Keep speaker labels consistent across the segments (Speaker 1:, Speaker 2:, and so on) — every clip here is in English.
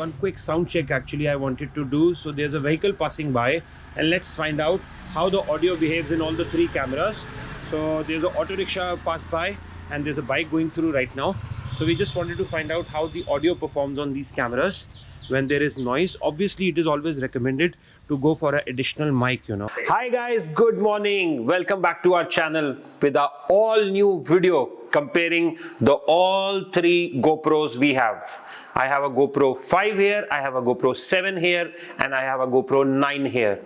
Speaker 1: one quick sound check actually I wanted to do. So there's a vehicle passing by, and let's find out how the audio behaves in all the three cameras. So there's an auto rickshaw passed by, and there's a bike going through right now. So we just wanted to find out how the audio performs on these cameras when there is noise. Obviously it is always recommended to go for an additional mic, you know. Hi guys, good morning. Welcome back to our channel with our all new video comparing the all three GoPros we have. I have a GoPro 5 here, I have a GoPro 7 here, and I have a GoPro 9 here.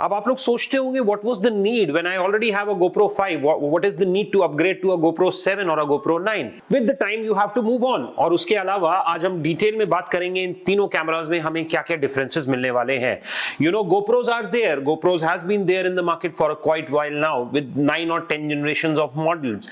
Speaker 1: अब आप लोग सोचते होंगे what was the need when I already have a GoPro 5? What is the need to upgrade to a GoPro 7 or a GoPro 9? With the time you have to move on. और उसके अलावा आज हम डिटेल में बात करेंगे इन तीनों cameras में हमें क्या-क्या डिफरेंसेस मिलने वाले हैं. You know, GoPros are there. GoPros has been there in the market for quite while now with 9 or 10 generations of models.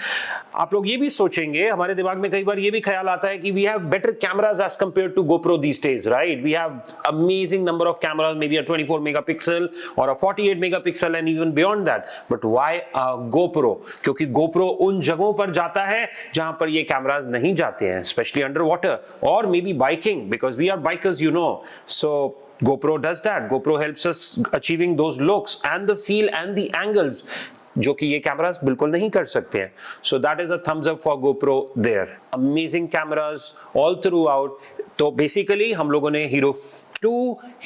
Speaker 1: आप लोग ये भी सोचेंगे, हमारे दिमाग में कई बार ये भी ख्याल आता है कि we have better cameras as compared to GoPro these days, right? We have amazing number of cameras, maybe a 24 megapixel or 48 megapixel and even beyond that. But why a GoPro? क्योंकि GoPro उन जगहों पर जाता है जहां पर ये cameras नहीं जाते हैं, especially underwater or maybe biking, because we are bikers, you know. So GoPro does that. GoPro helps us achieving those looks and the feel and the angles जो कि ये कैमरास बिल्कुल नहीं कर सकते हैं. So that is a thumbs up for GoPro there. Amazing cameras all throughout. तो basically हम लोगों ने हीरो 2,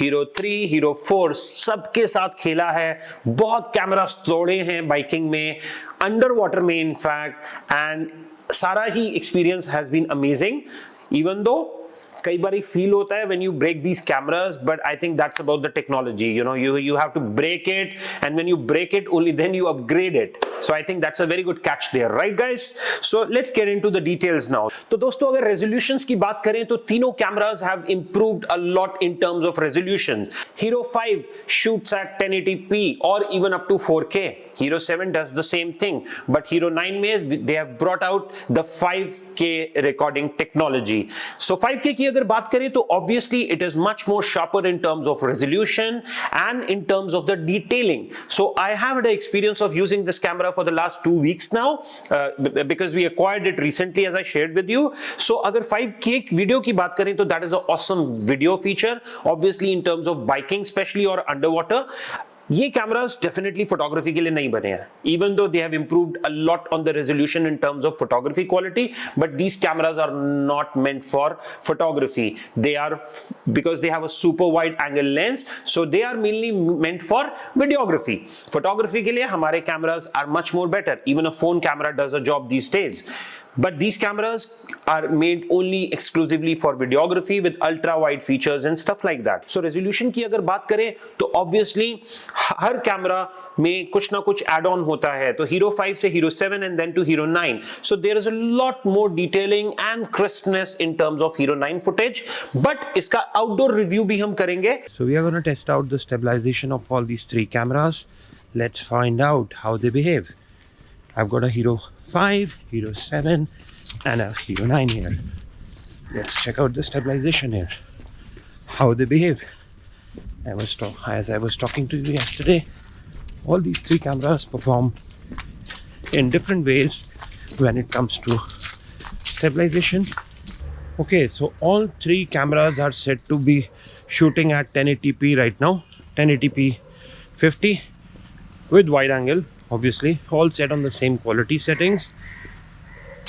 Speaker 1: हीरो 3, हीरो 4 सबके साथ खेला है. बहुत कैमरास तोड़े हैं बाइकिंग में, अंडर वाटर में इनफैक्ट, एंड सारा ही experience has been amazing. Even though कई बार फील होता है when you break these cameras, but I think that's about the technology. You know, you have to break it, and when you break it, only then you upgrade it. So I think that's a very good catch there, right guys? So let's get into the details now. तो दोस्तों अगर resolutions की बात करें तो तीनों cameras have improved a lot in terms of resolution. Hero 5 shoots at 1080p or even up to 4K. Hero 7 does the same thing, but Hero 9 में they have brought out the 5K recording technology. So 5K की अगर बात करें तो obviously it is much more sharper in terms of resolution and in terms of the detailing. So I have had the experience of using this camera for the last 2 weeks now because we acquired it recently, as I shared with you. So अगर 5K video की बात करें तो that is an awesome video feature, obviously in terms of biking especially or underwater. ये cameras definitely photography के लिए नहीं बने हैं, even though they have improved a lot on the resolution in terms of photography quality, but these cameras are not meant for photography. They are because they have a super wide angle lens, so they are mainly meant for videography. Photography के लिए हमारे cameras are much more better. Even a phone camera does a job these days. But these cameras are made only exclusively for videography with ultra wide features and stuff like that. So resolution की अगर बात करें तो obviously हर camera में कुछ ना कुछ add on होता है. तो Hero 5 से Hero 7 and then to Hero 9. So there is a lot more detailing and crispness in terms of Hero 9 footage. But इसका outdoor review भी हम करेंगे. So we are going to test out the stabilization of all these three cameras. Let's find out how they behave. I've got a Hero 5, Hero 7 and a Hero 9 here. Let's check out the stabilization here, how they behave. As I was talking to you yesterday, all these three cameras perform in different ways when it comes to stabilization. Okay, so all three cameras are set to be shooting at 1080p right now, 1080p 50 with wide angle, obviously all set on the same quality settings.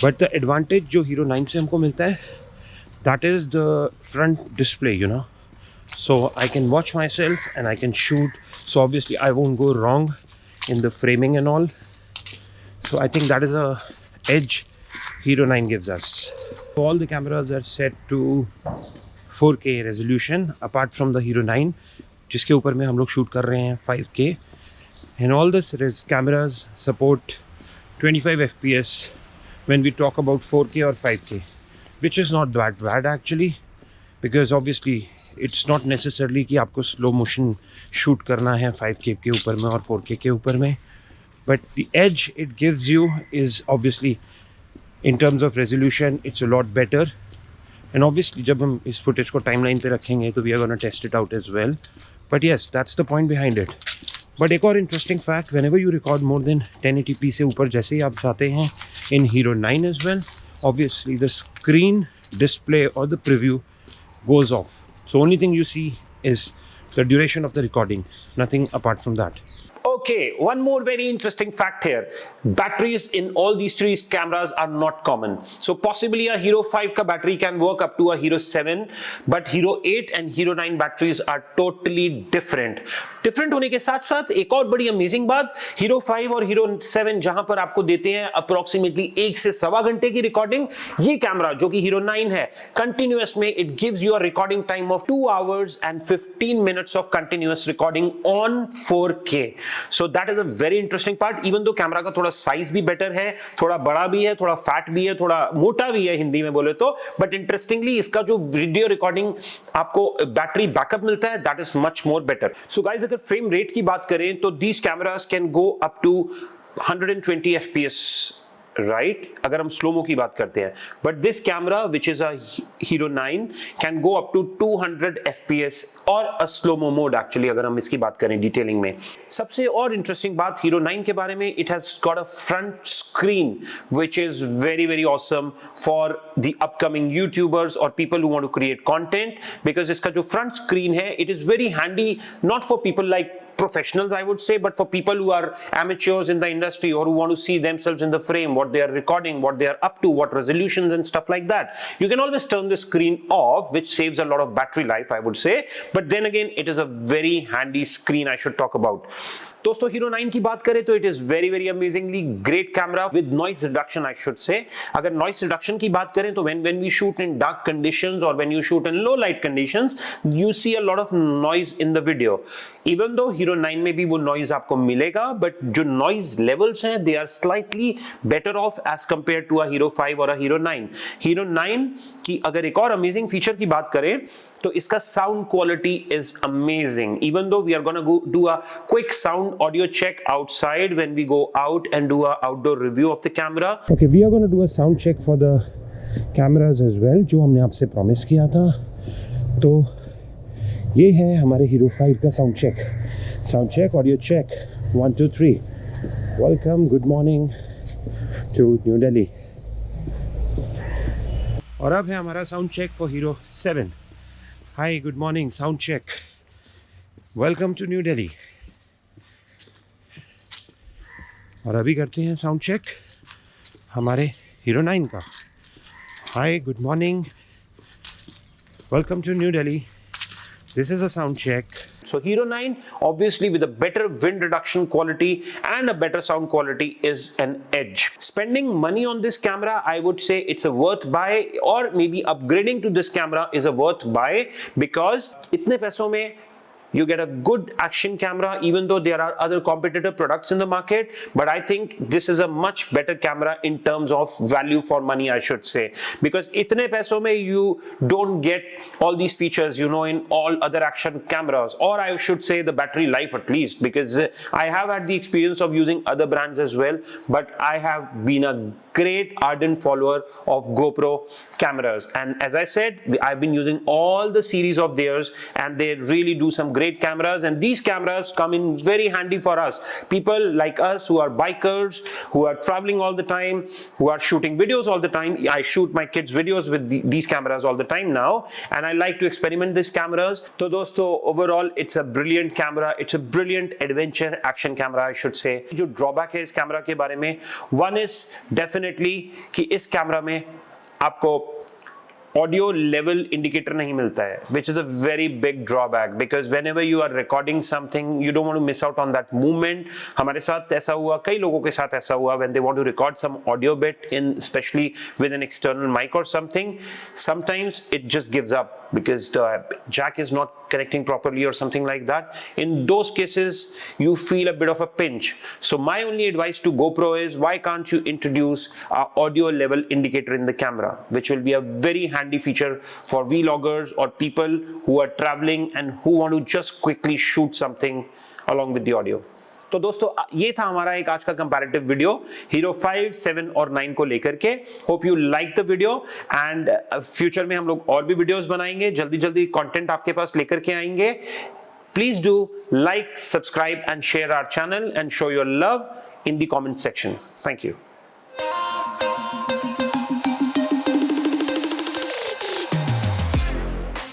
Speaker 1: But the advantage जो Hero 9 से हमको मिलता है, that is the front display, you know. So I can watch myself and I can shoot, so obviously I won't go wrong in the framing and all. So I think that is a edge Hero 9 gives us. So all the cameras are set to 4K resolution apart from the Hero 9 जिसके ऊपर में हम लोग shoot कर रहे हैं 5K. And all the cameras support 25 fps when we talk about 4K or 5K, which is not that bad actually, because obviously it's not necessarily कि आपको slow motion shoot करना है 5K के ऊपर में और 4K के ऊपर में, but the edge it gives you is obviously in terms of resolution it's a lot better. And obviously जब हम इस footage को timeline पे रखेंगे तो we are gonna test it out as well. But yes, that's the point behind it. But एक और interesting fact, whenever you record more than 1080p से ऊपर जैसे ही आप जाते हैं in Hero 9 as well, obviously the screen display or the preview goes off. So only thing you see is the duration of the recording, nothing apart from that. Okay, one more very interesting fact here. Batteries in all these three cameras are not common. So possibly a Hero 5 ka battery can work up to a Hero 7, but Hero 8 and Hero 9 batteries are totally different. Different होने के साथ साथ एक और बड़ी amazing बात, hero 5 और hero 7 जहां पर आपको देते हैं अप्रोक्सीमेटली 1 से सवा घंटे की रिकॉर्डिंग, ये कैमरा जो कि हीरो 9 है कंटिन्यूअस में it gives you a recording time of 2 hours and 15 minutes of continuous recording on 4K. So that is a very interesting part. Even though camera का थोड़ा साइज भी बेटर है, थोड़ा बड़ा भी है, थोड़ा फैट भी है, थोड़ा मोटा भी है हिंदी में बोले तो, बट इंटरेस्टिंगली इसका जो वीडियो रिकॉर्डिंग आपको बैटरी बैकअप मिलता है that is much more better. So guys अगर फ्रेम रेट की बात करें तो these cameras can go up to 120 FPS, right, अगर हम स्लोमो की बात करते हैं. But this camera which is a Hero 9 can go up to 200 FPS और अ स्लोमो मोड एक्चुअली, अगर हम इसकी बात करें डिटेलिंग में. सबसे और इंटरेस्टिंग बात हीरो 9 के बारे में, it has got a front screen which is very very awesome for the upcoming YouTubers और people who want to create content, because इसका जो फ्रंट स्क्रीन है it is very handy, not for people like professionals I would say, but for people who are amateurs in the industry or who want to see themselves in the frame, what they are recording, what they are up to, what resolutions and stuff like that. You can always turn the screen off, which saves a lot of battery life I would say, but then again it is a very handy screen I should talk about. दोस्तों Hero 9 की बात करें तो it is very very amazingly great camera with noise reduction I should say. अगर noise reduction की बात करें तो when we shoot in dark conditions और when you shoot in low light conditions you see a lot of noise in the video. Even though Hero 9 में भी वो noise आपको मिलेगा, बट जो नॉइज लेवल्स हैं they are slightly better off as compare to a Hero 5 और अ Hero 9. Hero 9 की अगर एक और अमेजिंग फीचर की बात करें तो इसका sound quality is amazing. Even though we are gonna do a quick sound audio check outside when we go out and do a outdoor review of the camera. Okay, we are gonna do a sound check for the cameras as well, जो हमने आपसे promise किया था. तो ये है हमारे Hero 5 का sound check, audio check 1 2 3. Welcome, good morning to new Delhi. और अब है हमारा sound check for Hero 7. Hi, good morning, sound check. Welcome to New Delhi. और अभी करते हैं साउंड चेक हमारे हीरो 9 का. Hi, good morning. Welcome to New Delhi. This is a sound check. So Hero 9 obviously with a better wind reduction quality and a better sound quality is an edge. Spending money on this camera, I would say it's a worth buy, or maybe upgrading to this camera is a worth buy, because इतने पैसों में you get a good action camera, even though there are other competitor products in the market, but I think this is a much better camera in terms of value for money I should say, because itne paison mein you don't get all these features you know in all other action cameras, or I should say the battery life at least, because I have had the experience of using other brands as well, but I have been a great ardent follower of Gopro cameras, and as I said I've been using all the series of theirs and they really do some great cameras, and these cameras come in very handy for us people like us who are bikers, who are traveling all the time, who are shooting videos all the time. I shoot my kids videos with these cameras all the time now, and I like to experiment these cameras. So dosto, overall it's a brilliant camera, it's a brilliant adventure action camera I should say. जो drawback है इस camera के बारे में, one is definitely कि इस camera में आपको ऑडियो लेवल इंडिकेटर नहीं मिलता है, which is a very big drawback, because whenever you are recording something you don't want to miss out on that movement. हमारे साथ ऐसा हुआ, कई लोगों के साथ ऐसा हुआ, when they want to record some audio bit in, especially with an external mic or something, sometimes it just gives up because the jack is not connecting properly or something like that. In those cases you feel a bit of a pinch. So my only advice to GoPro is, why can't you introduce a audio level indicator in the camera, which will be a very handy feature for vloggers or people who are traveling and who want to just quickly shoot something along with the audio. तो दोस्तों ये था हमारा एक आज का comparative video hero 5, 7 और 9 को लेकर के. Hope you like the video, and future में हम लोग और भी वीडियोस बनाएंगे, जल्दी जल्दी कंटेंट आपके पास लेकर के आएंगे. Please do like, subscribe and share our channel and show your love in the comment section. Thank you.